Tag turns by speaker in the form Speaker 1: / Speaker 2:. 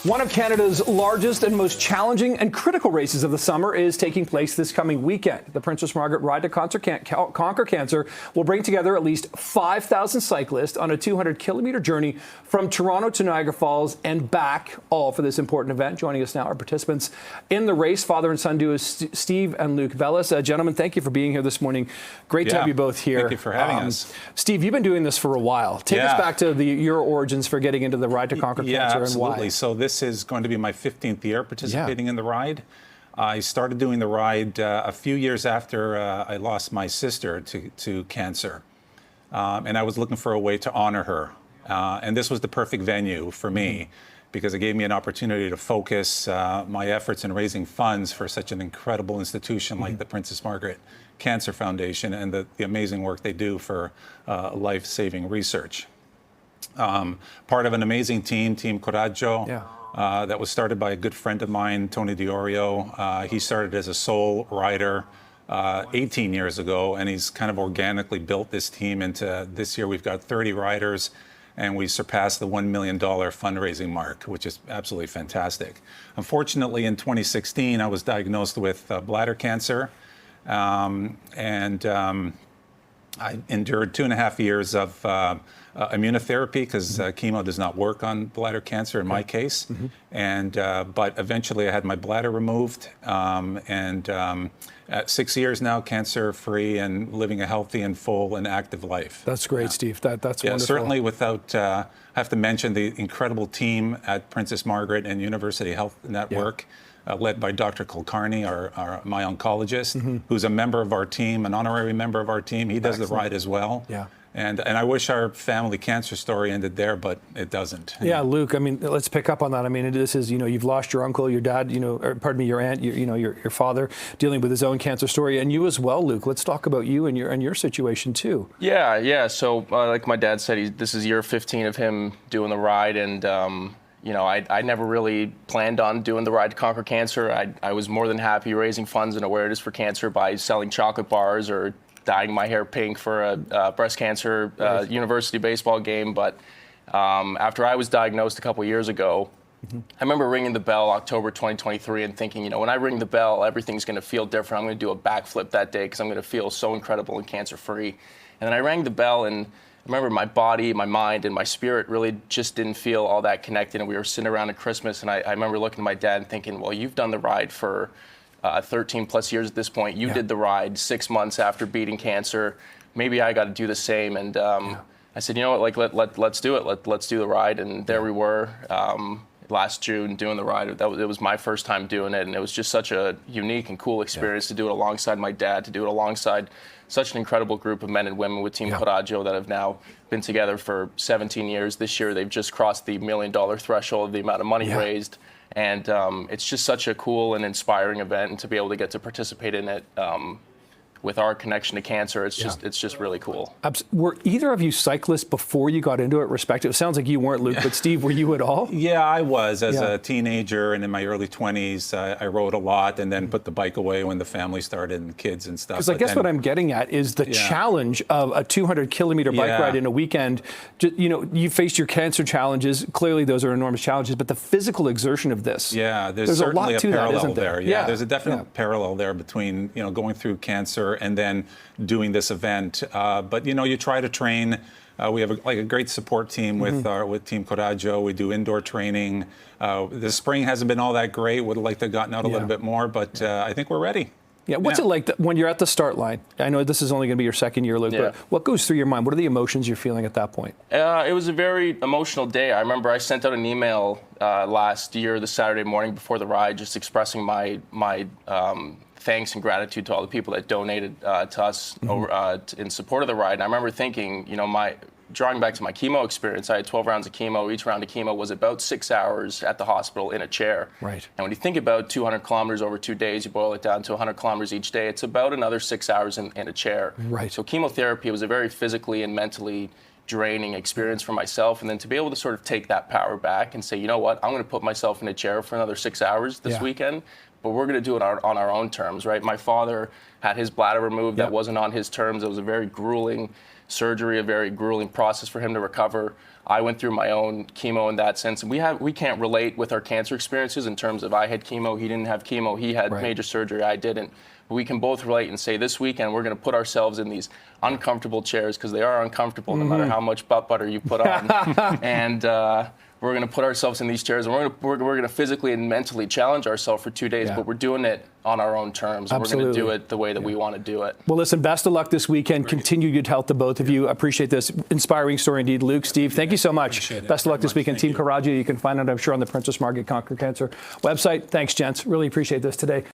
Speaker 1: One of Canada's largest and most challenging and critical races of the summer is taking place this coming weekend. The Princess Margaret Ride to Conquer Cancer will bring together at least 5,000 cyclists on a 200-kilometer journey from Toronto to Niagara Falls and back, all for this important event. Joining us now are participants in the race, father and son duo Steve and Luke Vellis. Gentlemen, thank you for being here this morning. Great to have you both here.
Speaker 2: Thank you for having us.
Speaker 1: Steve, you've been doing this for a while. Take us back to your origins for getting into the Ride to Conquer Cancer and why.
Speaker 2: Absolutely. So this is going to be my 15th year participating in the ride. I started doing the ride a few years after I lost my sister to cancer. And I was looking for a way to honor her. And this was the perfect venue for me because it gave me an opportunity to focus my efforts in raising funds for such an incredible institution like the Princess Margaret Cancer Foundation and the amazing work they do for life-saving research. Part of an amazing team, Team Coraggio, that was started by a good friend of mine, Tony Diorio. He started as a sole rider 18 years ago, and he's kind of organically built this team into this year. We've got 30 riders, and we surpassed the $1 million fundraising mark, which is absolutely fantastic. Unfortunately, in 2016, I was diagnosed with bladder cancer, and I endured 2.5 years of immunotherapy because chemo does not work on bladder cancer in my case. But eventually I had my bladder removed, at 6 years now, cancer-free and living a healthy and full and active life.
Speaker 1: That's great, Steve. That's wonderful.
Speaker 2: Certainly without, I have to mention the incredible team at Princess Margaret and University Health Network. Led by Dr. Kulkarni, my oncologist, who's a member of our team, an honorary member of our team. He does the ride as well. And I wish our family cancer story ended there, but it doesn't.
Speaker 1: Yeah, Luke, I mean, let's pick up on that. I mean, this is, you've lost your uncle, your dad, or pardon me, your aunt, your father dealing with his own cancer story, and you as well, Luke. Let's talk about you and your situation too.
Speaker 3: Yeah. So like my dad said, this is year 15 of him doing the ride, and I never really planned on doing the Ride to Conquer Cancer. I was more than happy raising funds and awareness for cancer by selling chocolate bars or dyeing my hair pink for a breast cancer university baseball game. But after I was diagnosed a couple years ago, I remember ringing the bell October 2023 and thinking, when I ring the bell, everything's going to feel different. I'm going to do a backflip that day because I'm going to feel so incredible and cancer-free. And then I rang the bell, and I remember my body, my mind, and my spirit really just didn't feel all that connected. And we were sitting around at Christmas, and I remember looking at my dad and thinking, well, you've done the ride for 13 plus years at this point. You did the ride 6 months after beating cancer. Maybe I got to do the same. And I said, you know what, let's do it. Let's do the ride. And there we were last June doing the ride. It was my first time doing it, and it was just such a unique and cool experience to do it alongside my dad, to do it alongside such an incredible group of men and women with Team Coraggio that have now been together for 17 years. This year, they've just crossed the $1 million threshold, the amount of money raised. And it's just such a cool and inspiring event, and to be able to get to participate in it with our connection to cancer, it's just really cool.
Speaker 1: Were either of you cyclists before you got into it, respective? It sounds like you weren't, Luke, but Steve, were you at all?
Speaker 2: Yeah, I was. As a teenager and in my early 20s, I rode a lot and then put the bike away when the family started and kids and stuff.
Speaker 1: Because I guess what I'm getting at is the challenge of a 200-kilometer bike ride in a weekend. You faced your cancer challenges. Clearly, those are enormous challenges, but the physical exertion of this.
Speaker 2: Yeah, there's certainly a parallel there.
Speaker 1: Yeah,
Speaker 2: there's a definite parallel there between, going through cancer and then doing this event. But you try to train. We have a great support team with Team Coraggio. We do indoor training. The spring hasn't been all that great. Would have liked to have gotten out a little bit more, but I think we're ready.
Speaker 1: Yeah, what's it like when you're at the start line? I know this is only going to be your second year, Luke, but what goes through your mind? What are the emotions you're feeling at that point?
Speaker 3: It was a very emotional day. I remember I sent out an email last year, the Saturday morning before the ride, just expressing my thanks and gratitude to all the people that donated to us in support of the ride. And I remember thinking, drawing back to my chemo experience, I had 12 rounds of chemo. Each round of chemo was about 6 hours at the hospital in a chair.
Speaker 1: Right.
Speaker 3: And when you think about 200 kilometers over 2 days, you boil it down to 100 kilometers each day, it's about another 6 hours in a chair.
Speaker 1: Right.
Speaker 3: So chemotherapy was a very physically and mentally draining experience for myself, and then to be able to sort of take that power back and say, you know what, I'm going to put myself in a chair for another 6 hours this weekend, but we're going to do it on our own terms, right? My father had his bladder removed. That wasn't on his terms. It was a very grueling surgery, a very grueling process for him to recover. I went through my own chemo in that sense, and we can't relate with our cancer experiences in terms of I had chemo, he didn't have chemo, he had major surgery, I didn't. But we can both relate and say this weekend we're going to put ourselves in these uncomfortable chairs, because they are uncomfortable no matter how much butt butter you put on, and we're going to put ourselves in these chairs, and we're going to physically and mentally challenge ourselves for 2 days, but we're doing it on our own terms. And we're going to do it the way that we want to do it.
Speaker 1: Well, listen, best of luck this weekend. Continue good health to both of you. Appreciate this inspiring story indeed. Luke, Steve, thank you so much. Best of luck this weekend. Team Karaji, you can find it, I'm sure, on the Princess Margaret Conquer Cancer website. Thanks, gents. Really appreciate this today.